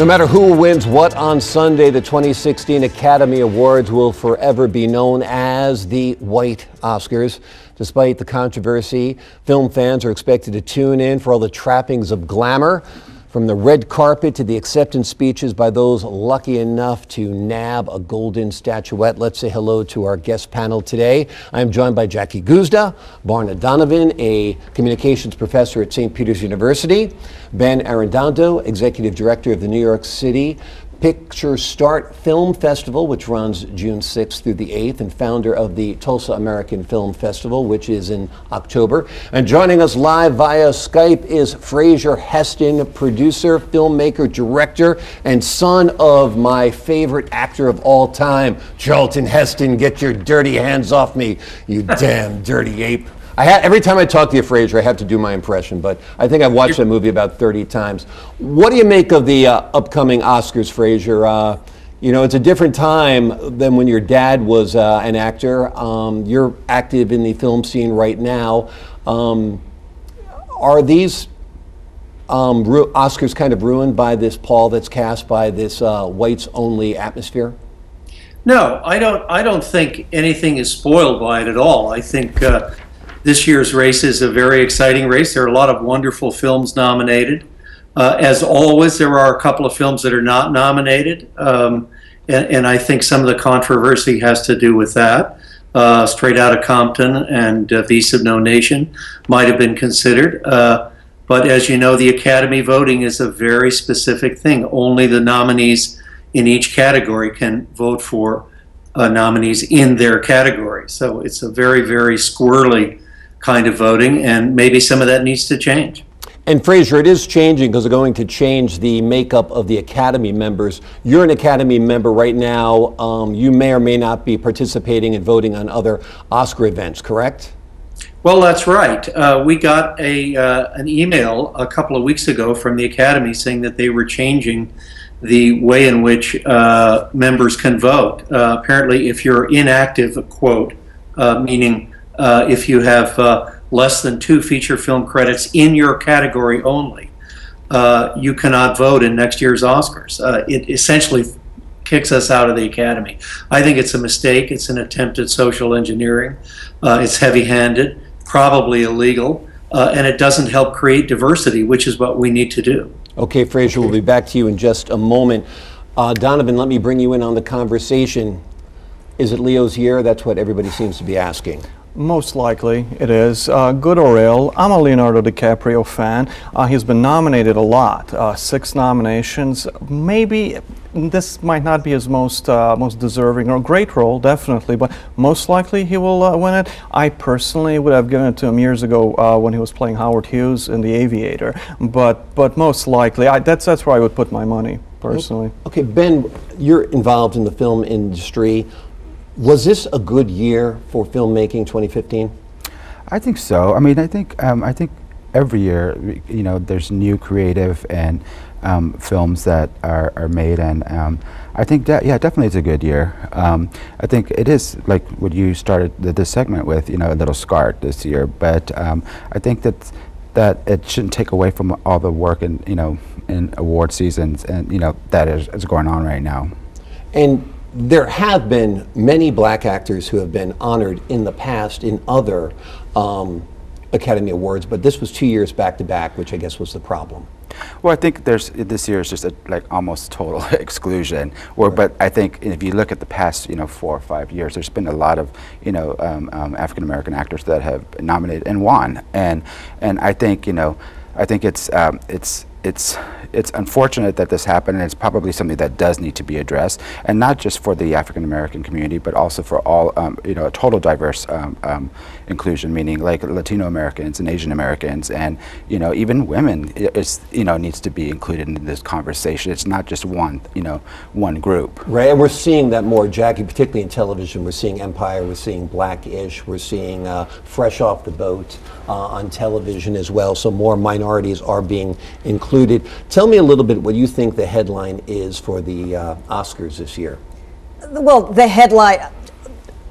No matter who wins what on Sunday, the 2016 Academy Awards will forever be known as the White Oscars. Despite the controversy, film fans are expected to tune in for all the trappings of glamour, from the red carpet to the acceptance speeches by those lucky enough to nab a golden statuette. Let's say hello to our guest panel today. I am joined by Jackie Guzda, Barna Donavon, a communications professor at St. Peter's University, Ben Arrendondo, executive director of the New York City Picture Start Film Festival, which runs June 6th through the 8th, and founder of the Tulsa American Film Festival, which is in October. And joining us live via Skype is Fraser Heston, producer, filmmaker, director, and son of my favorite actor of all time, Charlton Heston. Get your dirty hands off me, you damn dirty ape. Every time I talk to you, Fraser, I have to do my impression, but I think I've watched that movie about 30 times. What do you make of the upcoming Oscars, Fraser? You know, it's a different time than when your dad was an actor. You're active in the film scene right now. Are these Oscars kind of ruined by this pall that's cast by this whites-only atmosphere? No, I don't think anything is spoiled by it at all. I think this year's race is a very exciting race. There are a lot of wonderful films nominated. As always, there are a couple of films that are not nominated, and I think some of the controversy has to do with that. Straight Outta Compton and Beasts of No Nation might have been considered. But as you know, the Academy voting is a very specific thing. Only the nominees in each category can vote for nominees in their category. So it's a very, very squirrely kind of voting, and maybe some of that needs to change. And Fraser, it is changing because they're going to change the makeup of the Academy members. You're an Academy member right now. You may or may not be participating and voting on other Oscar events, correct? Well, that's right. We got an email a couple of weeks ago from the Academy saying that they were changing the way in which members can vote. Apparently, if you're inactive, quote, meaning if you have less than 2 feature film credits in your category only, you cannot vote in next year's Oscars. It essentially kicks us out of the Academy. I think it's a mistake. It's an attempt at social engineering. It's heavy-handed, probably illegal, and it doesn't help create diversity, which is what we need to do. Okay, Fraser, we'll be back to you in just a moment. Donovan, let me bring you in on the conversation. Is it Leo's year? That's what everybody seems to be asking. Most likely it is. Good or ill, I'm a Leonardo DiCaprio fan. He's been nominated a lot, 6 nominations. Maybe this might not be his most deserving or great role, definitely, but most likely he will win it. I personally would have given it to him years ago when he was playing Howard Hughes in The Aviator, but most likely, that's where I would put my money, personally. Okay, Ben, you're involved in the film industry. Was this a good year for filmmaking, 2015? I think so. I mean, I think every year, you know, there's new creative and films that are made, and I think that, yeah, definitely it's a good year. I think it is like what you started this segment with, you know, a little scarred this year, but I think that it shouldn't take away from all the work in, you know, in award seasons and, you know, that is going on right now. And there have been many black actors who have been honored in the past in other Academy Awards, but this was 2 years back to back, which I guess was the problem. Well, I think this year is just like almost total exclusion. Right. But I think if you look at the past, you know, 4 or 5 years, there's been a lot of, you know, African American actors that have been nominated and won, and I think, you know, I think it's unfortunate that this happened, and it's probably something that does need to be addressed, and not just for the African American community, but also for all, you know, a total diverse inclusion, meaning like Latino Americans and Asian Americans, and, you know, even women, you know, needs to be included in this conversation. It's not just one, you know, one group. Right, and we're seeing that more, Jackie, particularly in television. We're seeing Empire, we're seeing Black-ish, we're seeing Fresh Off the Boat on television as well, so more minorities are being included. Tell me a little bit what you think the headline is for the Oscars this year. Well, the headline,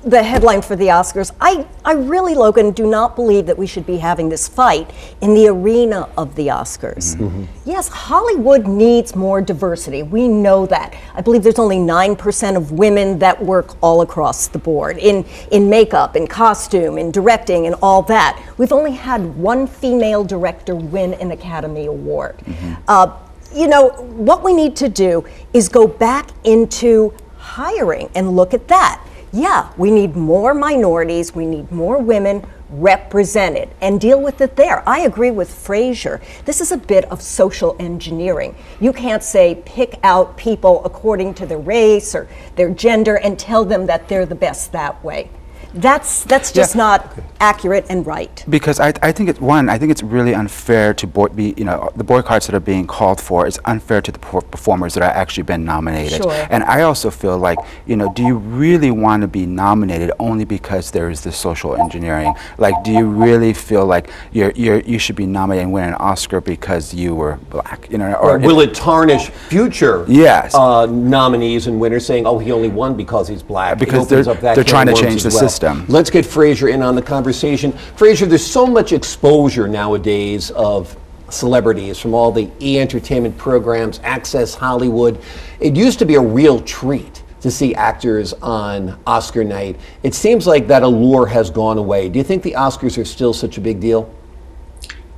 the headline for the Oscars, I really, Logan, do not believe that we should be having this fight in the arena of the Oscars. Yes, Hollywood needs more diversity. We know that. I believe there's only 9% of women that work all across the board in makeup, in costume, in directing, and all that. We've only had one female director win an Academy Award. You know, what we need to do is go back into hiring and look at that. Yeah, we need more minorities, we need more women represented, and deal with it there. I agree with Fraser. This is a bit of social engineering. You can't say pick out people according to their race or their gender and tell them that they're the best that way. That's just not accurate and right. Because I think it's really unfair to the boycotts that are being called for. It's unfair to the performers that are actually been nominated. Sure. And I also feel like, do you really want to be nominated only because there is this social engineering? Like, do you really feel like you should be nominated and win an Oscar because you were black? Or will it tarnish future nominees and winners saying, oh, he only won because he's black? Because they're trying to change the system. Let's get Fraser in on the conversation. Fraser, there's so much exposure nowadays of celebrities from all the e-entertainment programs, Access Hollywood. It used to be a real treat to see actors on Oscar night. It seems like that allure has gone away. Do you think the Oscars are still such a big deal?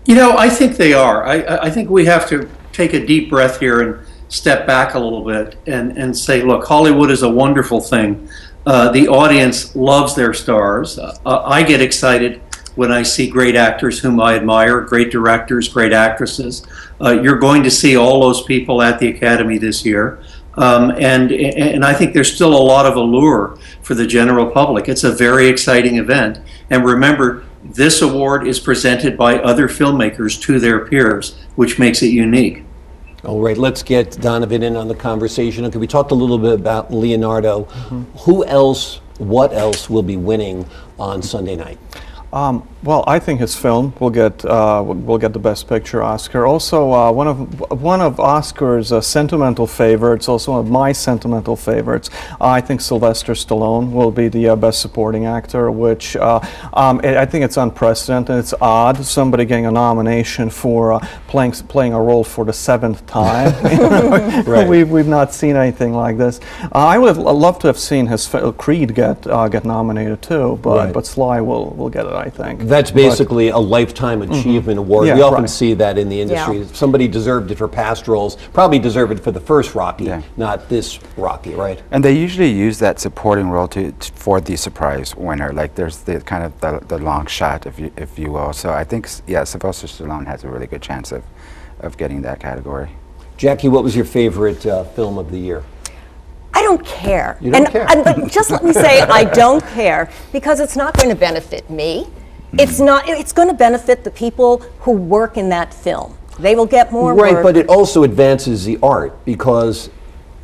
I think they are. I think we have to take a deep breath here and step back a little bit and say, look, Hollywood is a wonderful thing. The audience loves their stars. I get excited when I see great actors whom I admire, great directors, great actresses. You're going to see all those people at the Academy this year. And I think there's still a lot of allure for the general public. It's a very exciting event. And remember, this award is presented by other filmmakers to their peers, which makes it unique. All right, let's get Donavon in on the conversation. Okay, we talked a little bit about Leonardo. Who else, what else will be winning on Sunday night? Well, I think his film will get the Best Picture Oscar. Also, one of Oscar's sentimental favorites, also one of my sentimental favorites. I think Sylvester Stallone will be the Best Supporting Actor, which I think it's unprecedented. It's odd, somebody getting a nomination for playing a role for the 7th time. Right. We've not seen anything like this. I would have loved to have seen his Creed get nominated too, but Sly will get it, I think. That's basically a Lifetime Achievement Award. Yeah, we often see that in the industry. Yeah. Somebody deserved it for past roles, probably deserved it for the first Rocky, not this Rocky, right? And they usually use that supporting role for the surprise winner. Like there's the kind of the long shot, if you will. So I think, Sylvester Stallone has a really good chance of getting that category. Jackie, what was your favorite film of the year? I don't care. You don't care? But just let me say, I don't care because it's not going to benefit me. It's not. It's going to benefit the people who work in that film. They will get more work. Right, but it also advances the art because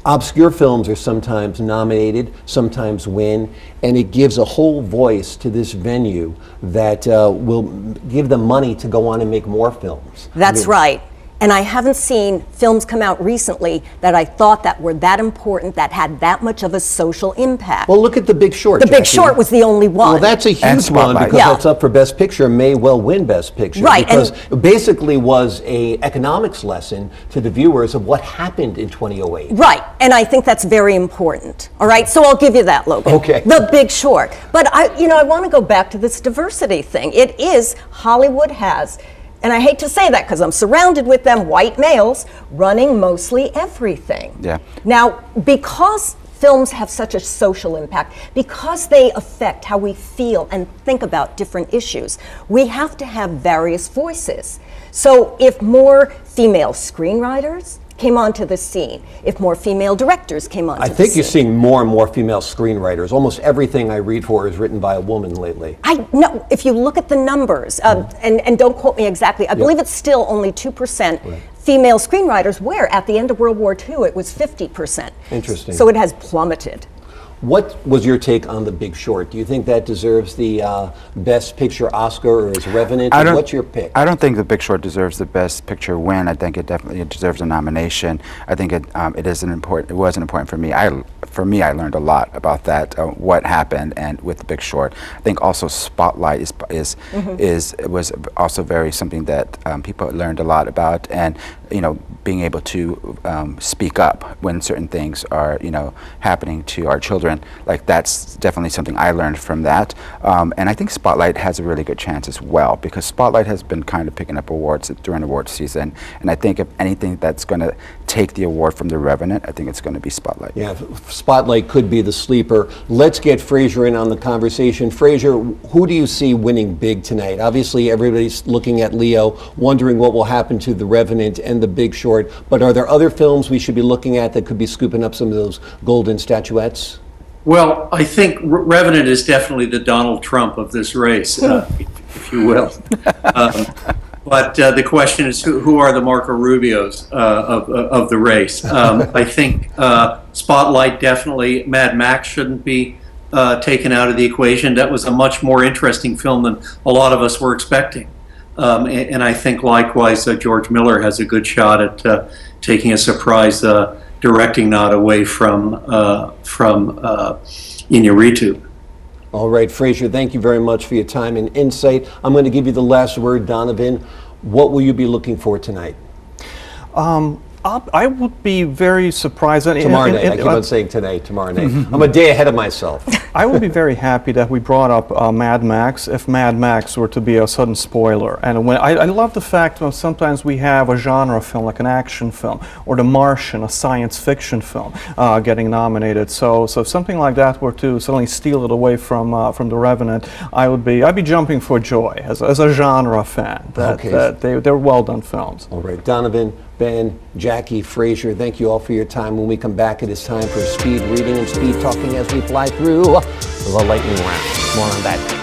obscure films are sometimes nominated, sometimes win, and it gives a whole voice to this venue that will give them money to go on and make more films. That's right. And I haven't seen films come out recently that I thought that were that important, that had that much of a social impact. Well, look at The Big Short. The Big Short was the only one. Well, that's a huge one because that's up for Best Picture and may well win Best Picture. Right. Because it basically was a economics lesson to the viewers of what happened in 2008. Right, and I think that's very important. All right, so I'll give you that, Logan. Okay. The Big Short. But I want to go back to this diversity thing. It is, Hollywood has, and I hate to say that because I'm surrounded with them, white males running mostly everything. Yeah. Now, because films have such a social impact, because they affect how we feel and think about different issues, we have to have various voices. So if more female screenwriters came onto the scene, if more female directors came onto the scene. I think you're seeing more and more female screenwriters. Almost everything I read for is written by a woman lately. I know, if you look at the numbers, and don't quote me exactly, I believe it's still only 2% female screenwriters, where at the end of World War II it was 50%. Interesting. So it has plummeted. What was your take on The Big Short? Do you think that deserves the Best Picture Oscar, or is Revenant? What's your pick? I don't think The Big Short deserves the Best Picture win. I think it definitely deserves a nomination. I think it was important for me. I learned a lot about that, what happened, and with The Big Short. I think also Spotlight was also very something that people learned a lot about, and being able to speak up when certain things are happening to our children. Like, that's definitely something I learned from that. And I think Spotlight has a really good chance as well, because Spotlight has been kind of picking up awards during award season. And I think if anything that's going to take the award from The Revenant, I think it's going to be Spotlight. Yeah, Spotlight could be the sleeper. Let's get Fraser in on the conversation. Fraser, who do you see winning big tonight? Obviously, everybody's looking at Leo, wondering what will happen to The Revenant and The Big Short. But are there other films we should be looking at that could be scooping up some of those golden statuettes? Well, I think Revenant is definitely the Donald Trump of this race, if you will. But the question is, who are the Marco Rubios of the race? I think Spotlight, definitely. Mad Max shouldn't be taken out of the equation. That was a much more interesting film than a lot of us were expecting. And I think likewise George Miller has a good shot at taking a surprise directing nod away from Iñárritu. All right, Fraser, thank you very much for your time and insight. I'm going to give you the last word, Donovan. What will you be looking for tonight? I would be very surprised. Tomorrow night. I keep on saying tonight, tomorrow night. I'm a day ahead of myself. I would be very happy that we brought up Mad Max, if Mad Max were to be a sudden spoiler. And I love the fact that sometimes we have a genre film, like an action film, or The Martian, a science fiction film, getting nominated. So if something like that were to suddenly steal it away from The Revenant, I'd be jumping for joy as a genre fan. That they're well done films. All right, Donovan, Ben, Jackie, Fraser, thank you all for your time. When we come back, it is time for speed reading and speed talking as we fly through the lightning round. More on that.